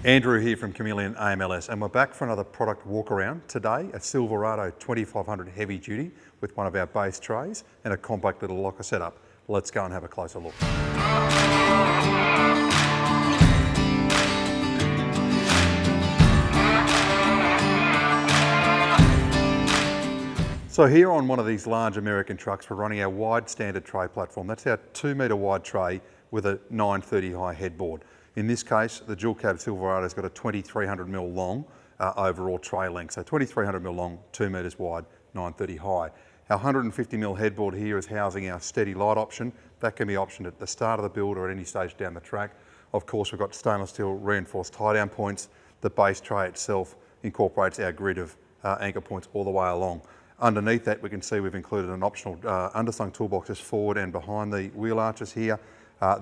Andrew here from Chameleon AMLS, and we're back for another product walk around. Today, a Silverado 2500 heavy duty with one of our base trays and a compact little locker setup. Let's go and have a closer look. So here on one of these large American trucks, we're running our wide standard tray platform. That's our 2 metre wide tray with a 930 high headboard. In this case, the dual cab Silverado's got a 2300mm long overall tray length. So 2300mm long, 2 metres wide, 930 high. Our 150mm headboard here is housing our steady light option. That can be optioned at the start of the build or at any stage down the track. Of course, we've got stainless steel reinforced tie down points. The base tray itself incorporates our grid of anchor points all the way along. Underneath that, we can see we've included an optional underslung toolboxes forward and behind the wheel arches here.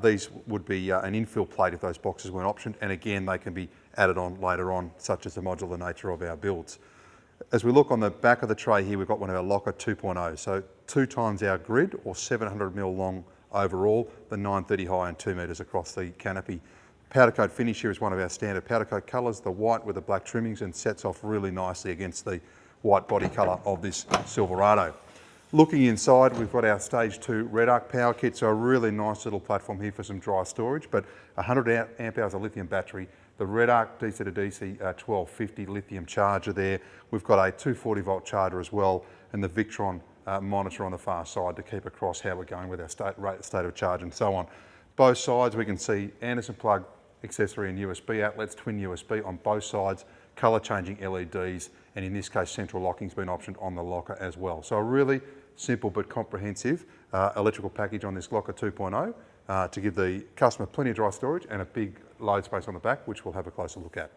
These would be an infill plate if those boxes weren't optioned, and again they can be added on later on, such as the modular nature of our builds. As we look on the back of the tray here, we've got one of our locker 2.0, so 2 times our grid, or 700mm long overall, the 930 high and 2 metres across the canopy. Powder coat finish here is one of our standard powder coat colours, the white with the black trimmings, and sets off really nicely against the white body colour of this Silverado. Looking inside, we've got our stage 2 red arc power kit, so a really nice little platform here for some dry storage, but 100 amp hours of lithium battery, the red arc DC to DC 1250 lithium charger there. We've got a 240 volt charger as well, and the Victron monitor on the far side to keep across how we're going with our state of charge and so on. Both sides we can see Anderson plug accessory and USB outlets, twin USB on both sides, colour changing LEDs, and in this case central locking's been optioned on the locker as well. So a really simple but comprehensive electrical package on this locker 2.0 to give the customer plenty of dry storage and a big load space on the back, which we'll have a closer look at.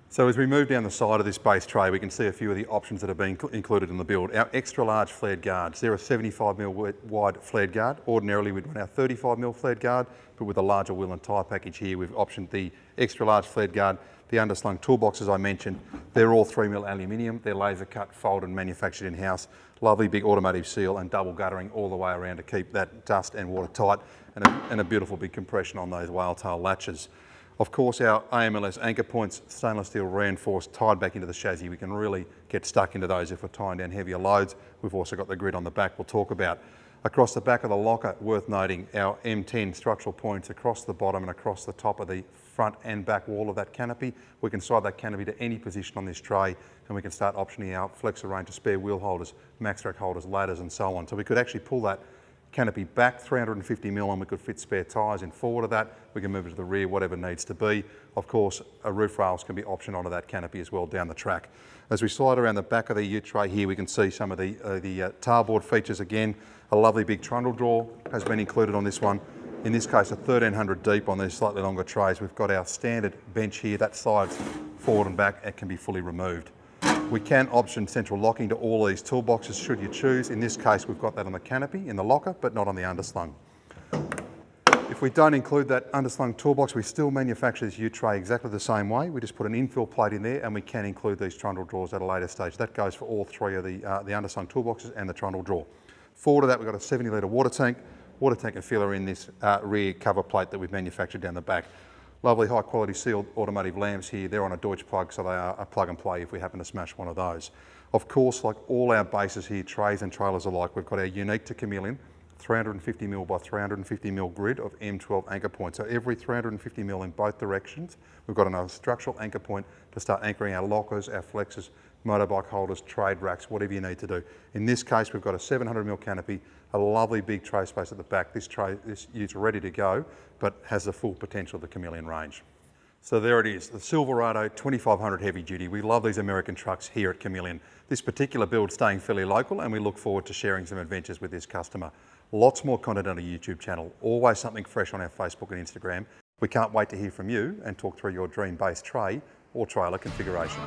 So as we move down the side of this base tray, we can see a few of the options that have been included in the build. Our extra large flared guards, they're a 75mm wide flared guard. Ordinarily we'd run our 35mm flared guard, but with a larger wheel and tyre package here, we've optioned the extra large flared guard. The underslung toolboxes I mentioned, they're all 3mm aluminium. They're laser cut, folded and manufactured in-house. Lovely big automotive seal and double guttering all the way around to keep that dust and water tight, and a beautiful big compression on those whale tail latches. Of course, our AMLS anchor points, stainless steel reinforced, tied back into the chassis. We can really get stuck into those if we're tying down heavier loads. We've also got the grid on the back we'll talk about. Across the back of the locker, worth noting, our M10 structural points across the bottom and across the top of the front and back wall of that canopy. We can slide that canopy to any position on this tray, and we can start optioning our flexor range of spare wheel holders, max rack holders, ladders and so on. So we could actually pull that canopy back 350mm and we could fit spare tyres in forward of that. We can move it to the rear, whatever needs to be. Of course, roof rails can be optioned onto that canopy as well down the track. As we slide around the back of the ute tray here, we can see some of the tailboard features again. A lovely big trundle drawer has been included on this one. In this case, a 1300 deep on these slightly longer trays. We've got our standard bench here that slides forward and back and can be fully removed. We can option central locking to all these toolboxes should you choose. In this case, we've got that on the canopy in the locker, but not on the underslung. If we don't include that underslung toolbox, we still manufacture this ute tray exactly the same way. We just put an infill plate in there, and we can include these trundle drawers at a later stage. That goes for all 3 of the underslung toolboxes and the trundle drawer. Forward of that, we've got a 70 litre water tank and filler in this rear cover plate that we've manufactured down the back. Lovely high quality sealed automotive lamps here. They're on a Deutsch plug, so they are a plug and play if we happen to smash one of those. Of course, like all our bases here, trays and trailers alike, we've got our unique to Chameleon 350mm by 350mm grid of M12 anchor points. So every 350mm in both directions, we've got another structural anchor point to start anchoring our lockers, our flexes, motorbike holders, trade racks, whatever you need to do. In this case, we've got a 700mm canopy, a lovely big tray space at the back. This ute's ready to go, but has the full potential of the Chameleon range. So there it is, the Silverado 2500 heavy duty. We love these American trucks here at Chameleon. This particular build staying fairly local, and we look forward to sharing some adventures with this customer. Lots more content on our YouTube channel, always something fresh on our Facebook and Instagram. We can't wait to hear from you and talk through your dream base tray or trailer configuration.